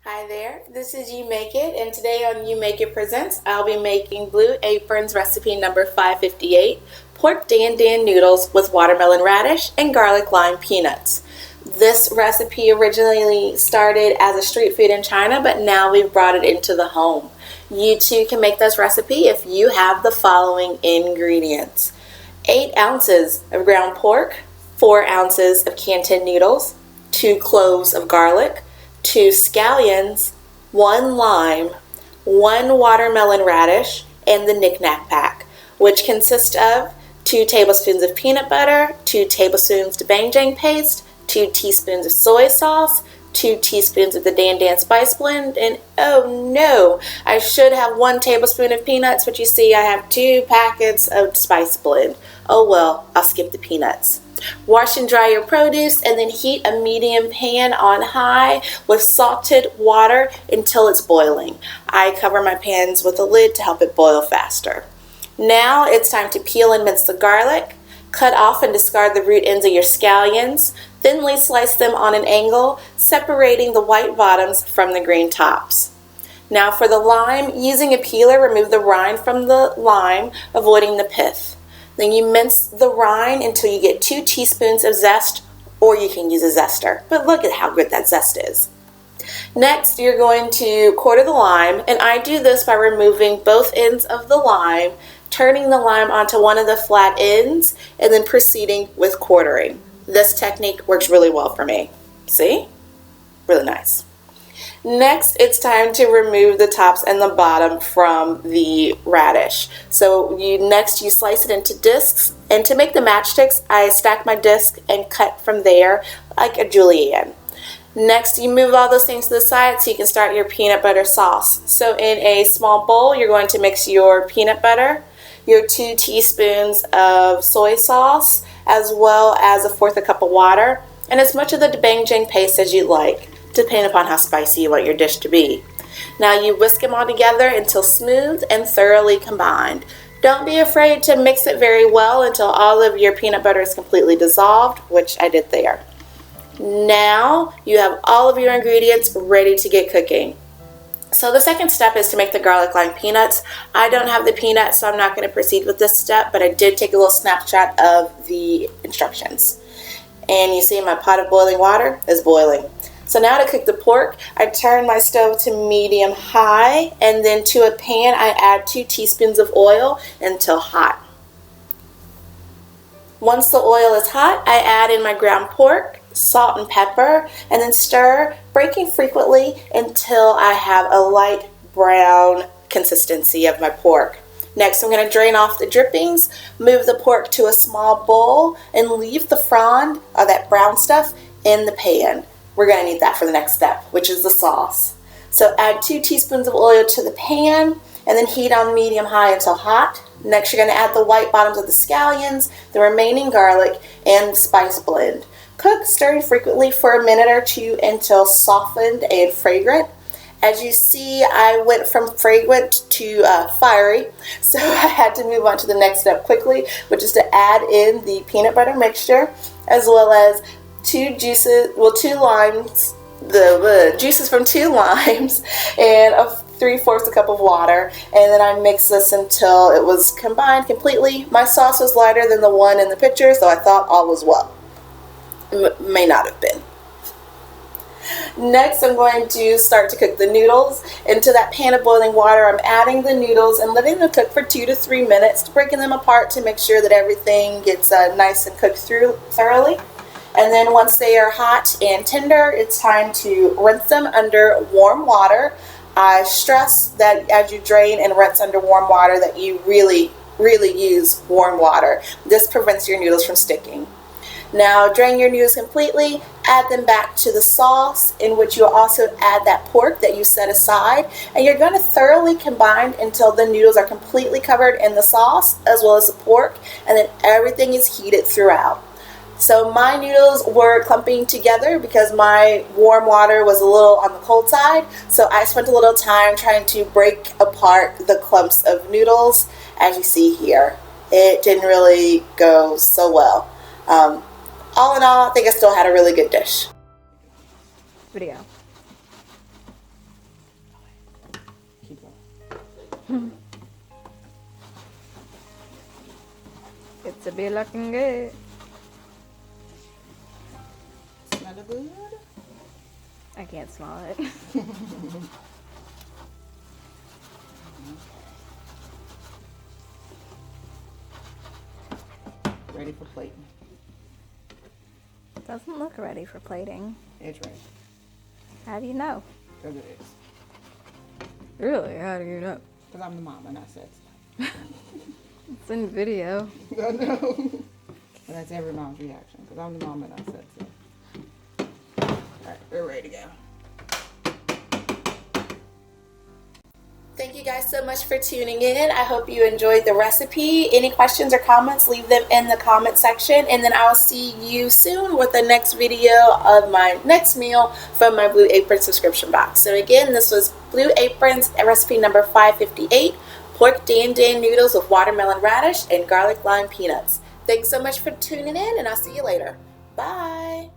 Hi there, this is You Make It, and today on You Make It Presents, I'll be making Blue Apron's recipe number 558, pork dan noodles with watermelon radish and garlic lime peanuts. This recipe originally started as a street food in China, but now we've brought it into the home. You too can make this recipe if you have the following ingredients: 8 ounces of ground pork, 4 ounces of canned noodles, 2 cloves of garlic, 2 scallions, 1 lime, 1 watermelon radish, and the knick-knack pack, which consists of 2 tablespoons of peanut butter, 2 tablespoons of doenjang paste, 2 teaspoons of soy sauce, 2 teaspoons of the dan spice blend, and oh no, I should have 1 tablespoon of peanuts, but you see I have 2 packets of spice blend. Oh well, I'll skip the peanuts. Wash and dry your produce and then heat a medium pan on high with salted water until it's boiling. I cover my pans with a lid to help it boil faster. Now it's time to peel and mince the garlic. Cut off and discard the root ends of your scallions. Thinly slice them on an angle, separating the white bottoms from the green tops. Now for the lime, using a peeler, remove the rind from the lime, avoiding the pith. Then you mince the rind until you get 2 teaspoons of zest, or you can use a zester. But look at how good that zest is. Next, you're going to quarter the lime, and I do this by removing both ends of the lime, turning the lime onto one of the flat ends, and then proceeding with quartering. This technique works really well for me. See? Really nice. Next, it's time to remove the tops and the bottom from the radish. So next you slice it into discs, and to make the matchsticks, I stack my disc and cut from there like a julienne. Next, you move all those things to the side so you can start your peanut butter sauce. So in a small bowl, you're going to mix your peanut butter, your 2 teaspoons of soy sauce, as well as 1/4 cup of water, and as much of the doenjang paste as you like, depending upon how spicy you want your dish to be. Now you whisk them all together until smooth and thoroughly combined. Don't be afraid to mix it very well until all of your peanut butter is completely dissolved, which I did there. Now you have all of your ingredients ready to get cooking. So the second step is to make the garlic lime peanuts. I don't have the peanuts, so I'm not going to proceed with this step, but I did take a little snapshot of the instructions. And you see my pot of boiling water is boiling. So now to cook the pork, I turn my stove to medium high, and then to a pan I add 2 teaspoons of oil until hot. Once the oil is hot, I add in my ground pork, salt and pepper, and then stir, breaking frequently until I have a light brown consistency of my pork. Next, I'm going to drain off the drippings, move the pork to a small bowl, and leave the frond, or that brown stuff, in the pan. We're going to need that for the next step, which is the sauce. So add 2 teaspoons of oil to the pan, and then heat on medium-high until hot. Next, you're going to add the white bottoms of the scallions, the remaining garlic, and the spice blend. Cook, stirring frequently for a minute or 2 until softened and fragrant. As you see, I went from fragrant to fiery, so I had to move on to the next step quickly, which is to add in the peanut butter mixture, as well as 2 limes, the juices from 2 limes, and 3/4 cup of water, and then I mixed this until it was combined completely. My sauce was lighter than the one in the picture, so I thought all was well. May not have been. Next, I'm going to start to cook the noodles. Into that pan of boiling water, I'm adding the noodles and letting them cook for 2 to 3 minutes, breaking them apart to make sure that everything gets nice and cooked through thoroughly. And then once they are hot and tender, it's time to rinse them under warm water. I stress that as you drain and rinse under warm water that you really use warm water. This prevents your noodles from sticking. Now drain your noodles completely, add them back to the sauce, in which you'll also add that pork that you set aside, and you're going to thoroughly combine until the noodles are completely covered in the sauce as well as the pork, and then everything is heated throughout. So my noodles were clumping together because my warm water was a little on the cold side, so I spent a little time trying to break apart the clumps of noodles. As you see here, it didn't really go so well. All in all, I think I still had a really good dish. Video. It's a be looking good. Smell it good? I can't smell it. Ready for plating. Doesn't look ready for plating. It's ready. How do you know? Because it is. Really? How do you know? Because I'm the mom and I said so. It's in video. I know. But that's every mom's reaction. Because I'm the mom and I said so. Alright, we're ready to go. Thank you guys so much for tuning in. I hope you enjoyed the recipe. Any questions or comments, leave them in the comment section. And then I will see you soon with the next video of my next meal from my Blue Apron subscription box. So again, this was Blue Apron's recipe number 558, pork dan noodles with watermelon radish and garlic lime peanuts. Thanks so much for tuning in, and I'll see you later. Bye.